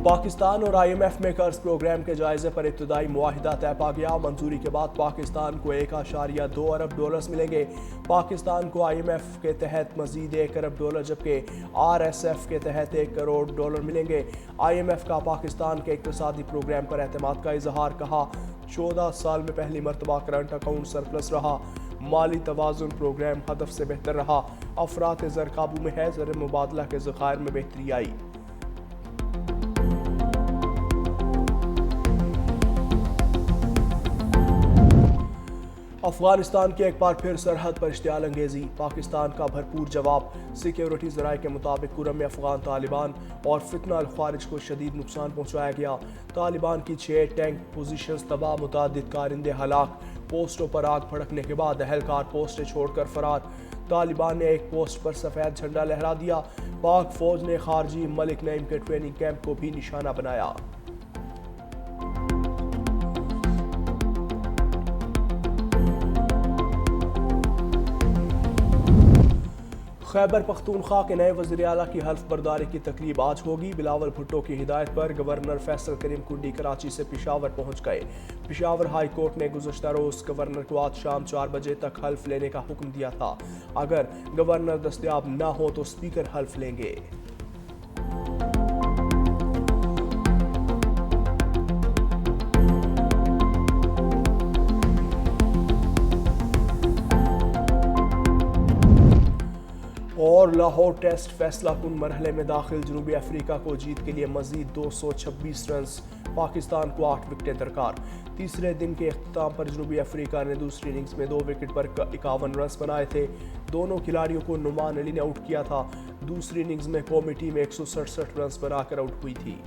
पाकिस्तान और IMF में कर्ज प्रोग्राम के जायजे पर इब्तदाई मुआहिदा तय पा गया। मंजूरी के बाद पाकिस्तान को $1.2 अरब मिलेंगे। पाकिस्तान को IMF के तहत मजीद $1 अरब जबकि RSF के तहत $1 करोड़ मिलेंगे। IMF का पाकिस्तान के इक्तिसादी प्रोग्राम पर एतमाद का इजहार। कहा 14 साल में पहली मरतबा करंट अकाउंट सरप्लस रहा। माली तवाज़ुन प्रोग्राम हदफ से बेहतर रहा। अफरात ज़र काबू में है। ज़र मुबादला के ज़खायर में बेहतरी आई। अफगानिस्तान की एक बार फिर सरहद पर इश्तियाल अंगेजी। पाकिस्तान का भरपूर जवाब। सिक्योरिटी जराये के मुताबिक कुरम में अफगान तालिबान और फितना अल खारिज को शदीद नुकसान पहुँचाया गया। तालिबान की 6 टैंक पोजीशंस तबाह, मुतादिद कारिंदे हलाक। पोस्टों पर आग भड़कने के बाद अहलकार पोस्टें छोड़कर फरार। तालिबान ने एक पोस्ट पर सफ़ेद झंडा लहरा दिया। पाक फौज ने खारजी मलिक नईम के ट्रेनिंग कैंप को भी निशाना बनाया। खैबर पख्तूनख्वा के नए वज़ीर आला की हल्फ बर्दारी की तकरीब आज होगी। बिलावल भुट्टो की हिदायत पर गवर्नर फैसल करीम कुंडी कराची से पेशावर पहुंच गए। पेशावर हाई कोर्ट ने गुज़श्ता रोज़ गवर्नर को आज शाम 4 बजे तक हल्फ लेने का हुक्म दिया था। अगर गवर्नर दस्तयाब न हो तो स्पीकर हल्फ लेंगे। और लाहौर टेस्ट फैसला कुन मरहले में दाखिल। जनूबी अफ्रीका को जीत के लिए मजीद 226 रन। पाकिस्तान को 8 विकेटें दरकार। तीसरे दिन के अख्ताम पर जनूबी अफ्रीका ने दूसरी इनिंग्स में 2 विकेट पर 51 रन बनाए थे। दोनों खिलाड़ियों को नुमान अली ने आउट किया था। दूसरी इनिंग्स में कौमी टीम 167 रन बनाकर आउट हुई थी।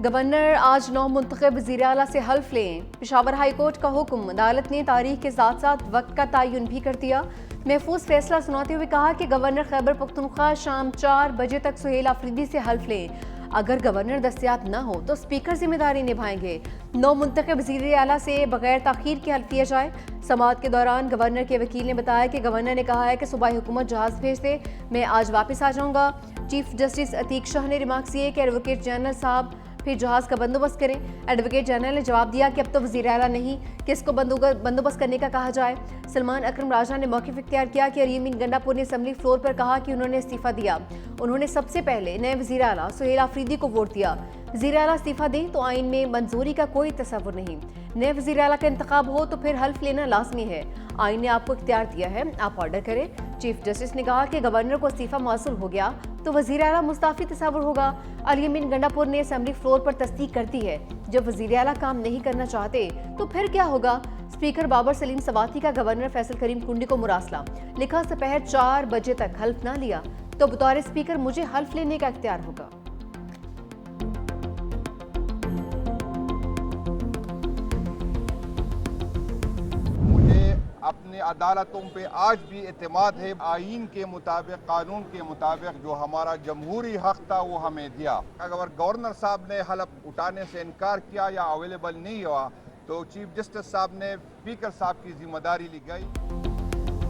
गवर्नर आज 9 मुंतखब वज़ीर आला से हल्फ लें। पेशावर हाई कोर्ट का हुक्म। अदालत ने तारीख के साथ साथ वक्त का तयन भी कर दिया। महफूज फैसला सुनाते हुए कहा कि गवर्नर खैबर पख्तूनख्वा शाम 4 बजे तक सुहेल आफरीदी से हल्फ लें। अगर गवर्नर दस्तयाब न हो तो स्पीकर जिम्मेदारी निभाएंगे। 9 मुंतखब वज़ीर आला से बगैर ताखीर के हल्फ लिया जाए। समाअत के दौरान गवर्नर के वकील ने बताया कि गवर्नर ने कहा है कि सूबाई हुकूमत जहाज भेज दे, मैं आज वापस आ जाऊंगा। चीफ जस्टिस अतीक शाह ने रिमार्क्स किए कि एडवोकेट जनरल साहब फिर जहाज का बंदोबस्त करें। एडवोकेट जनरल ने जवाब दिया कि अब तो वज़ीर आला नहीं, किसको बंदोबस्त करने का कहा जाए। सलमान अकरम राजा ने मौक़िफ़ इख्तियार किया कि अरीमीन गंडापुर ने असम्बली फ्लोर पर कहा कि उन्होंने इस्तीफ़ा दिया। उन्होंने सबसे पहले नए वज़ीर आला सुहेल आफरीदी को वोट दिया। वज़ीर आला इस्तीफ़ा दें तो आइन में मंजूरी का कोई तसव्वुर नहीं। नए वज़ीर आला का इंतखाब हो तो फिर हल्फ लेना लाजमी है। आइन ने आपको इख्तियार दिया है, आप ऑर्डर करें। चीफ जस्टिस ने कहा कि गवर्नर को इस्तीफ़ा मौसूल हो गया तो वज़ीर आला मुस्ताफ़ी तस्वुर होगा। अलीमीन गंडापुर ने असम्बली फ्लोर पर तस्दीक कर दी है। जब वज़ीर आला काम नहीं करना चाहते तो फिर क्या होगा। स्पीकर बाबर सलीम सवाती का गवर्नर फैसल करीम कुंडी को मुरासला। लिखा दोपहर 4 बजे तक हल्फ ना लिया तो बतौर स्पीकर मुझे हल्फ लेने का इख्तियार होगा। अपने अदालतों पे आज भी एतमाद है। आइन के मुताबिक, कानून के मुताबिक जो हमारा जमहूरी हक था वो हमें दिया। अगर गवर्नर साहब ने हलफ उठाने से इनकार किया या अवेलेबल नहीं हुआ तो चीफ जस्टिस साहब ने स्पीकर साहब की जिम्मेदारी ली गई।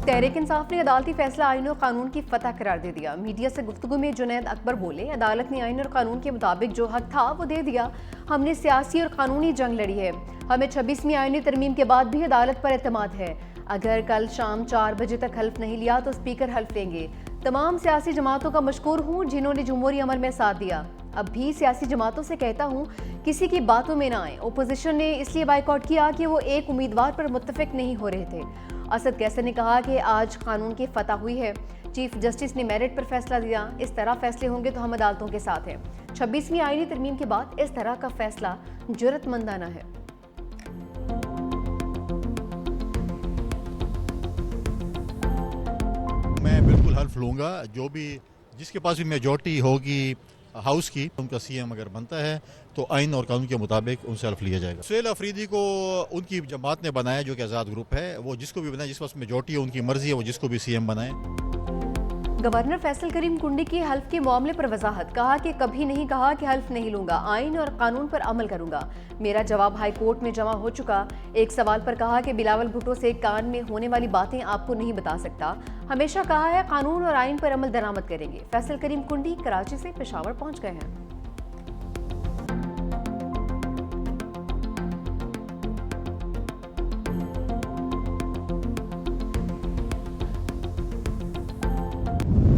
तहरीक इंसाफ ने अदालती फैसला आइन और कानून की फतह करार दे दिया। मीडिया से गुफ्तगू में जुनैद अकबर बोले, अदालत ने आइन और कानून के मुताबिक जो हक था वो दे दिया। हमने सियासी और कानूनी जंग लड़ी है। हमें 26वीं आइनी तरमीम के बाद भी अदालत पर एतमाद है। अगर कल शाम 4 बजे तक हल्फ नहीं लिया तो स्पीकर हल्फ लेंगे। तमाम सियासी जमातों का मशकूर हूँ जिन्होंने जमहूरी अमल में साथ दिया। अब भी सियासी जमातों से कहता हूँ किसी की बातों में ना आए। ओपोजिशन ने इसलिए बाइकआउट किया कि वो एक उम्मीदवार पर मुत्तफिक नहीं हो रहे थे। असद कैसर ने कहा कि आज कानून की फतह हुई है। चीफ जस्टिस ने मेरिट पर फैसला दिया। इस तरह फैसले होंगे तो हम अदालतों के साथ हैं। 26वीं आइनी तरमीम के बाद इस तरह का फैसला जुर्रतमंदाना है। मैं बिल्कुल हल्फ लूँगा। जो भी जिसके पास भी मेजॉरिटी होगी हाउस की, उनका सीएम अगर बनता है तो आइन और कानून के मुताबिक उनसे हल्फ लिया जाएगा। सुहेल अफरीदी को उनकी जमात ने बनाया जो कि आज़ाद ग्रुप है। वो जिसको भी बनाए, जिस पास मेजॉरिटी है, उनकी मर्जी है, वो जिसको भी सीएम बनाए। गवर्नर फैसल करीम कुंडी की हल्फ के मामले पर वजाहत, कहा कि कभी नहीं कहा कि हल्फ नहीं लूंगा, आइन और कानून पर अमल करूंगा। मेरा जवाब हाई कोर्ट में जमा हो चुका। एक सवाल पर कहा कि बिलावल भुट्टो से कान में होने वाली बातें आपको नहीं बता सकता। हमेशा कहा है कानून और आइन पर अमल दरामद करेंगे। फैसल करीम कुंडी कराची से पेशावर पहुंच गए हैं।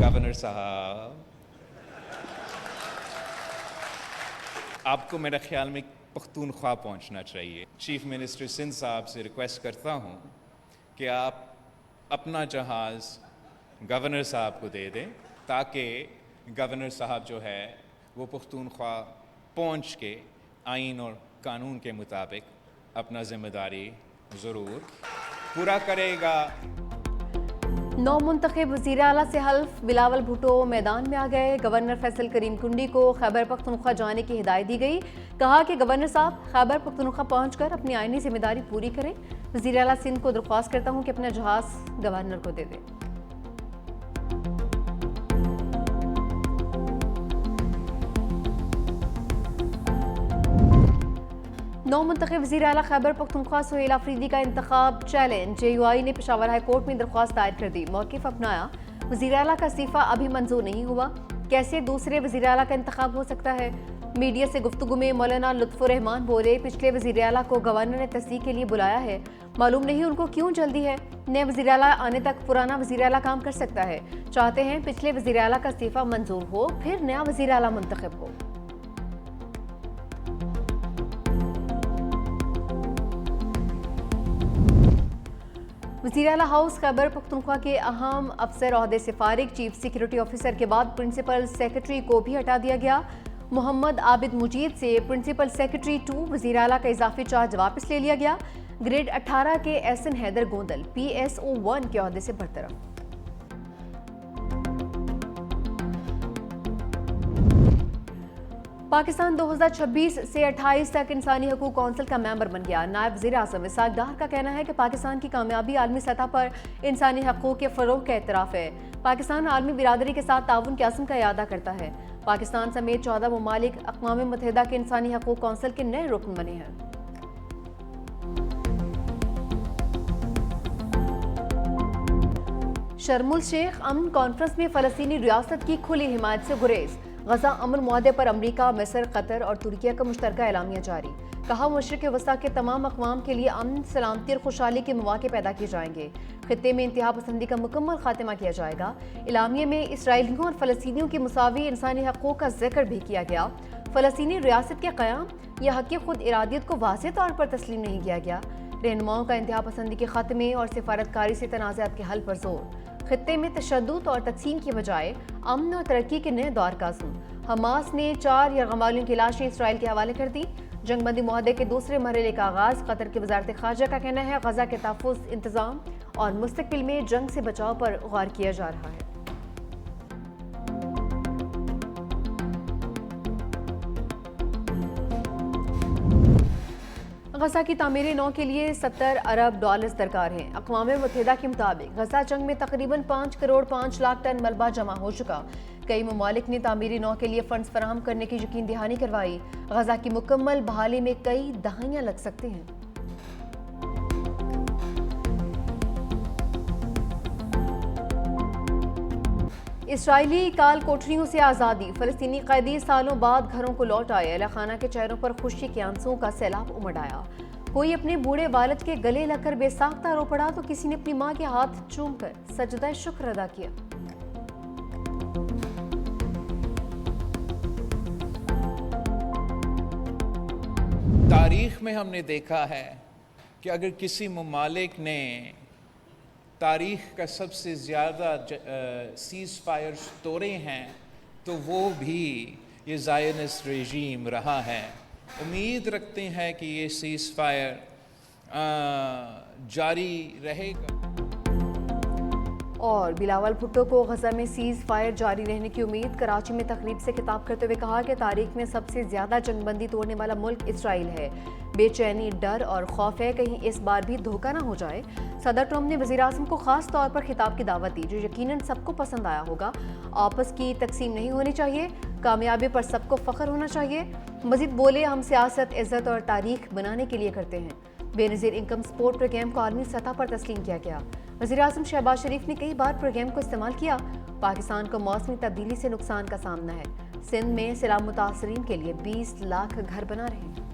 गवर्नर साहब, आपको मेरे ख्याल में पख्तूनख्वा पहुंचना चाहिए। चीफ मिनिस्टर सिंध साहब से रिक्वेस्ट करता हूं कि आप अपना जहाज़ गवर्नर साहब को दे दें ताकि गवर्नर साहब जो है वो पख्तूनख्वा पहुंच के आइन और कानून के मुताबिक अपना जिम्मेदारी ज़रूर पूरा करेगा। नौ मुंतखब वज़ीर आला से हल्फ, बिलावल भुट्टो मैदान में आ गए। गवर्नर फैसल करीम कुंडी को खैबर पख्तूनख्वा जाने की हिदायत दी गई। कहा कि गवर्नर साहब खैबर पख्तूनख्वा पहुंचकर अपनी आईनी जिम्मेदारी पूरी करें। वज़ीर आला सिंध को दरख्वास्त करता हूं कि अपना जहाज गवर्नर को दे दें। नौ मुंतखब वज़ीर आला खैबर पख्तूनख्वा सुहेल अफरीदी का इंतखाब चैलेंज। JUI ने पेशावर हाई कोर्ट में दरख्वास्त दायर कर दी, मौक़िफ़ अपनाया। वज़ीर आला का इस्तीफ़ा अभी मंजूर नहीं हुआ, कैसे दूसरे वज़ीर आला का इंतखाब हो सकता है। मीडिया से गुफ्तगू में मौलाना लुत्फ़ुर रहमान बोले, पिछले वज़ीर आला को गवर्नर ने तस्दीक के लिए बुलाया है, मालूम नहीं उनको क्यों जल्दी है। नए वज़ीर आला आने तक पुराना वज़ीर आला काम कर सकता है। चाहते हैं पिछले वज़ीर आला का इस्तीफ़ा मंजूर हो, फिर नया वज़ीर आला मुंतखब हो। वज़ीर आला हाउस खैबर पख्तूनख्वा के अहम अफसर ओहदे से फारिग। चीफ सिक्योरिटी ऑफिसर के बाद प्रिंसिपल सेक्रेटरी को भी हटा दिया गया। मोहम्मद आबिद मुजीद से प्रिंसिपल सेक्रेटरी 2 वज़ीर आला का इजाफी चार्ज वापस ले लिया गया। ग्रेड 18 के एहसन हैदर गोंदल PSO 1 के ओहदे से बरतरफ। पाकिस्तान 2026 से 28 तक इंसानी हकूक कौंसिल का मेंबर बन गया। नायब वज़ीर आज़म इसहाक डार का कहना है कि पाकिस्तान की कामयाबी आलमी सतह पर इंसानी हकूक के फ़रोग़ का एतराफ़ है। पाकिस्तान आलमी बिरादरी के साथ ताउन के अज़्म का इरादा करता है। पाकिस्तान समेत 14 ममालिक अक़वाम मुत्तहिदा के इंसानी हकूक कौंसिल के नए रुकन बने हैं। शर्मुल शेख अमन कॉन्फ्रेंस में फ़लस्तीनी रियासत की खुली हिमायत से गुरेज। गजा अमन मुआहदे पर अमरीका, मिस्र, कतर और तुर्किया का मुश्तरका एलामिया जारी। कहा मशरिक़ वस्ता के तमाम अक़वाम के लिए अमन, सलामती और खुशहाली के मौके पैदा किए जाएंगे। खित्ते में इंतहा पसंदी का मुकम्मल खात्मा किया जाएगा। एलामिया में इसराइलियों और फ़लस्तीनियों के मुसावी इंसानी हकूक़ का जिक्र भी किया गया। फ़लस्तीनी रियासत के क़याम या हक़ खुद इरादियत को वाज़ेह तौर पर तस्लीम नहीं किया गया। रहनुमाओं का इंतहा पसंदी के ख़ात्मे और सिफारतकारी से तनाज़ात के हल पर जोर। खित्ते में तशद्दुद और तक़सीम की बजाय अमन और तरक्की के नए दौर का अज़्म। हमास ने 4 यरग़मालियों की लाशें इसराइल के हवाले कर दी। जंगबंदी मुआहदे के दूसरे मरहले का आगाज़। कतर की वज़ारत ख़ारजा का कहना है गज़ा के तहफ़्फ़ुज़, इंतज़ाम और मुस्तक़बिल में जंग से बचाव पर गौर किया जा रहा है। गज़ा की तामीर नौ के लिए $70 अरब दरकार हैं। अक़वाम मुत्तहिदा के मुताबिक गज़ा जंग में तकरीबन 5 करोड़ 5 लाख टन मलबा जमा हो चुका। कई ममालिक ने तामीर नौ के लिए फंड्स फराहम करने की यकीन दहानी करवाई। गज़ा की मुकम्मल बहाली में कई दहाइयाँ लग सकती हैं। इसराइली काल कोठरियों से आज़ादी। फ़लस्तीनी कैदी सालों बाद घरों को लौट आए। अहले खाना के चेहरों पर खुशी के आंसुओं का सैलाब उमड़ आया। कोई अपने बूढ़े वालिद के गले लगकर बेसाख्ता रो पड़ा तो किसी ने अपनी माँ के हाथ चूमकर सजदा शुक्र अदा किया। तारीख में हमने देखा है कि अगर किसी ममालिक ने तारीख का सबसे ज़्यादा सीज़ फायर्स तोड़े हैं तो वो भी ये ज़ायनिस्ट रेजीम रहा है। उम्मीद रखते हैं कि ये सीज़ फायर जारी रहेगा। और बिलावल भुट्टो को गजा में सीज़ फायर जारी रहने की उम्मीद। कराची में तकरीब से खिताब करते हुए कहा कि तारीख में सबसे ज़्यादा जंगबंदी तोड़ने वाला मुल्क इसराइल है। बेचैनी, डर और खौफ है कहीं इस बार भी धोखा ना हो जाए। सदर ट्रंप ने वज़ीर-ए-आज़म को खास तौर पर खिताब की दावत दी, जो यकीनन सबको पसंद आया होगा। आपस की तकसीम नहीं होनी चाहिए, कामयाबी पर सबको फ़ख्र होना चाहिए। मजीद बोले, हम सियासत, इज़्ज़त और तारीख बनाने के लिए करते हैं। बेनज़ीर इनकम सपोर्ट प्रोग्राम को आलमी सतह पर तस्लीम किया गया। वज़ीर-ए-आज़म शहबाज शरीफ ने कई बार प्रोग्राम को इस्तेमाल किया। पाकिस्तान को मौसमी तब्दीली से नुकसान का सामना है। सिंध में सैलाब मुतासरीन के लिए 20 लाख घर बना रहे हैं।